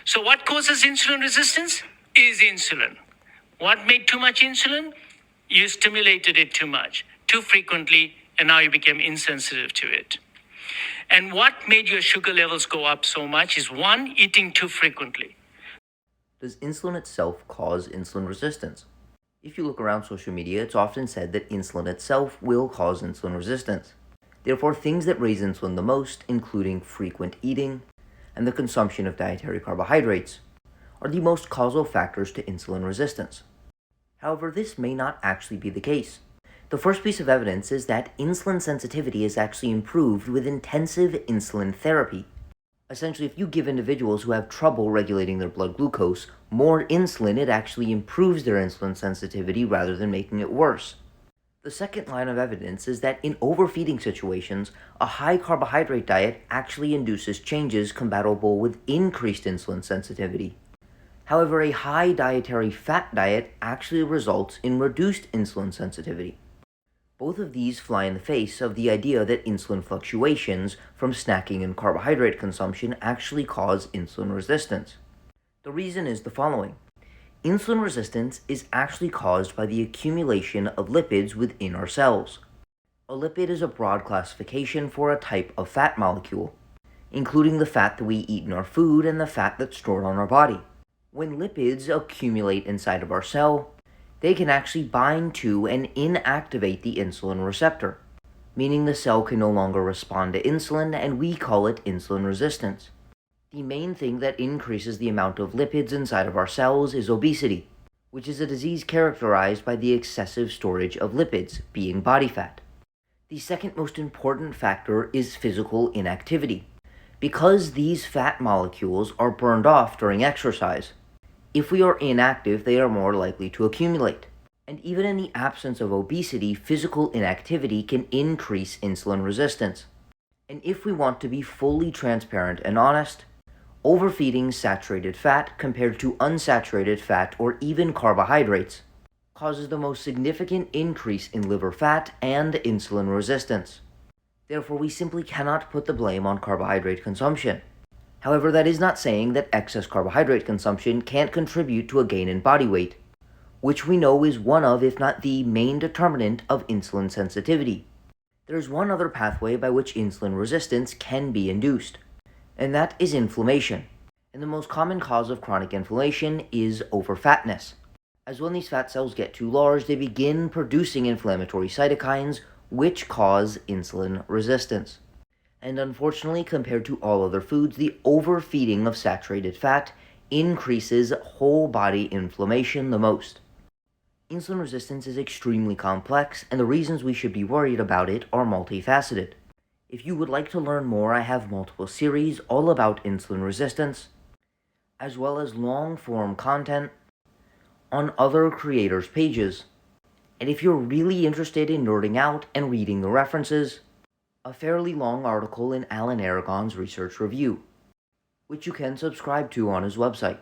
So, what causes insulin resistance? Is insulin. What made too much insulin? You stimulated it too much, too frequently, and now you became insensitive to it. And what made your sugar levels go up so much is one, eating too frequently. Does insulin itself cause insulin resistance? If you look around social media, it's often said that insulin itself will cause insulin resistance. Therefore, things that raise insulin the most, including frequent eating and the consumption of dietary carbohydrates, are the most causal factors to insulin resistance. However, this may not actually be the case. The first piece of evidence is that insulin sensitivity is actually improved with intensive insulin therapy. Essentially, if you give individuals who have trouble regulating their blood glucose more insulin, it actually improves their insulin sensitivity rather than making it worse. The second line of evidence is that in overfeeding situations, a high carbohydrate diet actually induces changes compatible with increased insulin sensitivity. However, a high dietary fat diet actually results in reduced insulin sensitivity. Both of these fly in the face of the idea that insulin fluctuations from snacking and carbohydrate consumption actually cause insulin resistance. The reason is the following. Insulin resistance is actually caused by the accumulation of lipids within our cells. A lipid is a broad classification for a type of fat molecule, including the fat that we eat in our food and the fat that's stored on our body. When lipids accumulate inside of our cell, they can actually bind to and inactivate the insulin receptor, meaning the cell can no longer respond to insulin, and we call it insulin resistance. The main thing that increases the amount of lipids inside of our cells is obesity, which is a disease characterized by the excessive storage of lipids, being body fat. The second most important factor is physical inactivity, because these fat molecules are burned off during exercise. If we are inactive, they are more likely to accumulate. And even in the absence of obesity, physical inactivity can increase insulin resistance. And if we want to be fully transparent and honest, overfeeding saturated fat compared to unsaturated fat or even carbohydrates causes the most significant increase in liver fat and insulin resistance. Therefore, we simply cannot put the blame on carbohydrate consumption. However, that is not saying that excess carbohydrate consumption can't contribute to a gain in body weight, which we know is one of, if not the main determinant of insulin sensitivity. There's one other pathway by which insulin resistance can be induced, and that is inflammation. And the most common cause of chronic inflammation is overfatness. As when these fat cells get too large, they begin producing inflammatory cytokines, which cause insulin resistance. And unfortunately, compared to all other foods, the overfeeding of saturated fat increases whole body inflammation the most. Insulin resistance is extremely complex, and the reasons we should be worried about it are multifaceted. If you would like to learn more, I have multiple series all about insulin resistance, as well as long-form content on other creators' pages. And if you're really interested in nerding out and reading the references, a fairly long article in Alan Aragon's research review, which you can subscribe to on his website.